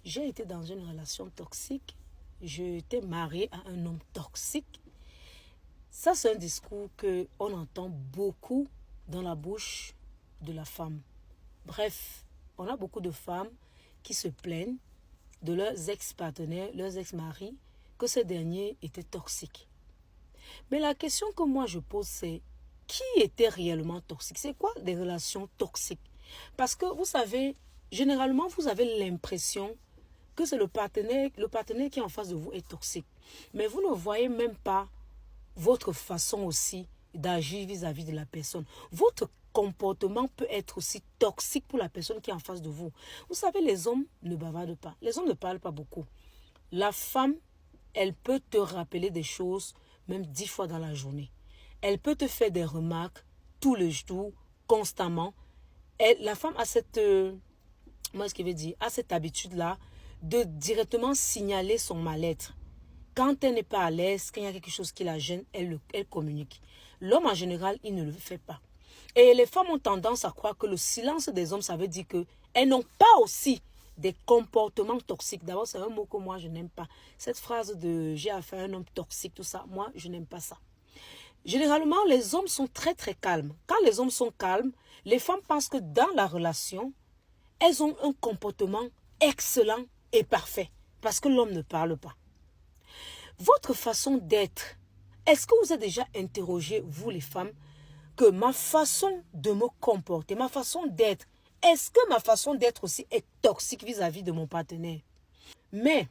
j'ai été dans une relation toxique. J'étais mariée à un homme toxique. Ça, c'est un discours qu'on entend beaucoup dans la bouche de la femme. Bref, on a beaucoup de femmes qui se plaignent de leurs ex-partenaires, leurs ex-maris, que ces derniers étaient toxiques. Mais la question que moi je pose, c'est qui était réellement toxique? C'est quoi des relations toxiques? Parce que vous savez, généralement, vous avez l'impression que c'est le partenaire qui est en face de vous est toxique. Mais vous ne voyez même pas votre façon aussi d'agir vis-à-vis de la personne. Votre comportement peut être aussi toxique pour la personne qui est en face de vous. Vous savez, les hommes ne bavardent pas. Les hommes ne parlent pas beaucoup. La femme, elle peut te rappeler des choses même 10 fois dans la journée. Elle peut te faire des remarques tous les jours, constamment. La femme a cette, a cette habitude-là de directement signaler son mal-être. Quand elle n'est pas à l'aise, quand il y a quelque chose qui la gêne, elle communique. L'homme, en général, il ne le fait pas. Et les femmes ont tendance à croire que le silence des hommes, ça veut dire qu'elles n'ont pas aussi des comportements toxiques. D'abord, c'est un mot que moi, je n'aime pas. Cette phrase de « j'ai affaire à un homme toxique », tout ça, moi, je n'aime pas ça. Généralement, les hommes sont très, très calmes. Quand les hommes sont calmes, les femmes pensent que dans la relation, elles ont un comportement excellent et parfait. Parce que l'homme ne parle pas. Votre façon d'être, est-ce que vous avez déjà interrogé, vous les femmes, que ma façon de me comporter, ma façon d'être, est-ce que ma façon d'être aussi est toxique vis-à-vis de mon partenaire? Mais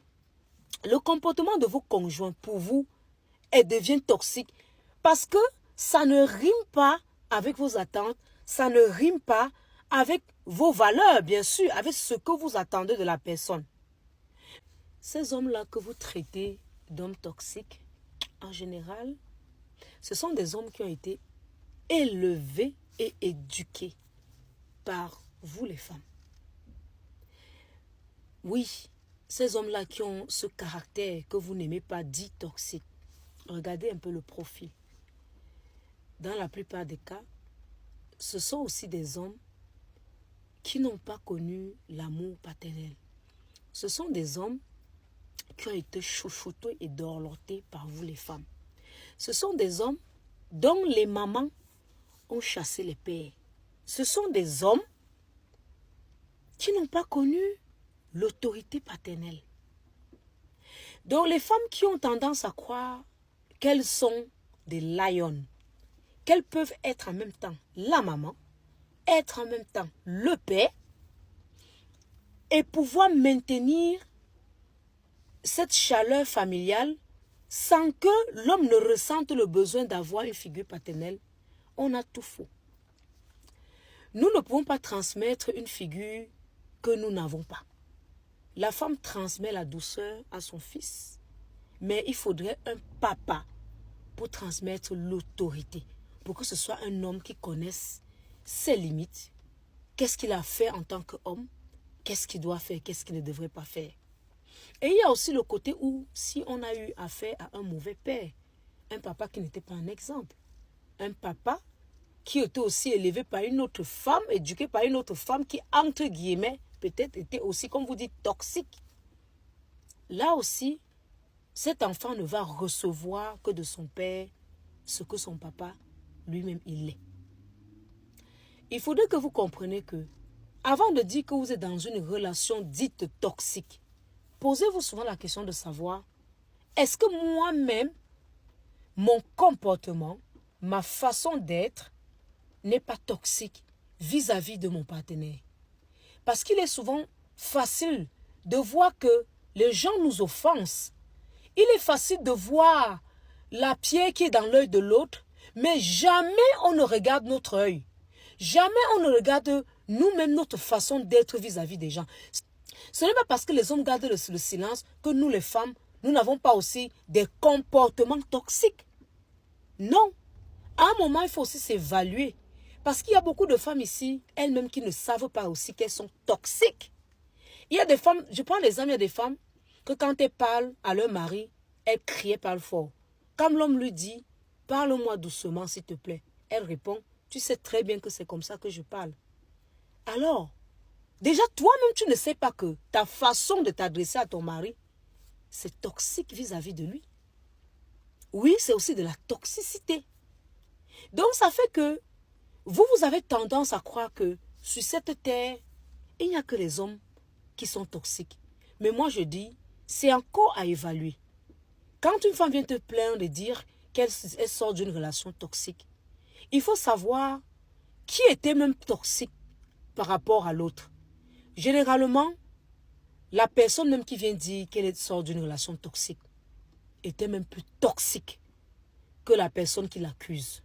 le comportement de vos conjoints, pour vous, elle devient toxique parce que ça ne rime pas avec vos attentes, ça ne rime pas avec vos valeurs, bien sûr, avec ce que vous attendez de la personne. Ces hommes-là que vous traitez d'hommes toxiques, en général, ce sont des hommes qui ont été élevés et éduqués par vous les femmes. Oui, ces hommes-là qui ont ce caractère que vous n'aimez pas dit toxique, regardez un peu le profil. Dans la plupart des cas, ce sont aussi des hommes qui n'ont pas connu l'amour paternel. Ce sont des hommes qui ont été chouchoutés et dorlotés par vous les femmes. Ce sont des hommes dont les mamans ont chassé les pères. Ce sont des hommes qui n'ont pas connu l'autorité paternelle. Donc les femmes qui ont tendance à croire qu'elles sont des lions, qu'elles peuvent être en même temps la maman, être en même temps le père et pouvoir maintenir cette chaleur familiale sans que l'homme ne ressente le besoin d'avoir une figure paternelle, on a tout faux. Nous ne pouvons pas transmettre une figure que nous n'avons pas. La femme transmet la douceur à son fils, mais il faudrait un papa pour transmettre l'autorité, pour que ce soit un homme qui connaisse ses limites, qu'est-ce qu'il a fait en tant qu'homme, qu'est-ce qu'il doit faire, qu'est-ce qu'il ne devrait pas faire. Et il y a aussi le côté où, si on a eu affaire à un mauvais père, un papa qui n'était pas un exemple, un papa qui était aussi élevé par une autre femme, éduqué par une autre femme qui, entre guillemets, peut-être était aussi, comme vous dites, toxique. Là aussi, cet enfant ne va recevoir que de son père ce que son papa lui-même il est. Il faudrait que vous compreniez que, avant de dire que vous êtes dans une relation dite toxique, posez-vous souvent la question de savoir, est-ce que moi-même, mon comportement, ma façon d'être n'est pas toxique vis-à-vis de mon partenaire? Parce qu'il est souvent facile de voir que les gens nous offensent. Il est facile de voir la pierre qui est dans l'œil de l'autre, mais jamais on ne regarde notre œil. Jamais on ne regarde nous-mêmes notre façon d'être vis-à-vis des gens. Ce n'est pas parce que les hommes gardent le silence que nous, les femmes, nous n'avons pas aussi des comportements toxiques. Non. À un moment, il faut aussi s'évaluer. Parce qu'il y a beaucoup de femmes ici, elles-mêmes qui ne savent pas aussi qu'elles sont toxiques. Il y a des femmes, je prends l'exemple, il y a des femmes que quand elles parlent à leur mari, elles crient, elles parlent fort. Comme l'homme lui dit, parle-moi doucement s'il te plaît. Elle répond, tu sais très bien que c'est comme ça que je parle. Alors, Déjà, toi-même, tu ne sais pas que ta façon de t'adresser à ton mari, c'est toxique vis-à-vis de lui. Oui, c'est aussi de la toxicité. Donc, ça fait que vous avez tendance à croire que sur cette terre, il n'y a que les hommes qui sont toxiques. Mais moi, je dis, c'est encore à évaluer. Quand une femme vient te plaindre de dire qu'elle sort d'une relation toxique, il faut savoir qui était même toxique par rapport à l'autre. Généralement, la personne même qui vient dire qu'elle sort d'une relation toxique était même plus toxique que la personne qui l'accuse.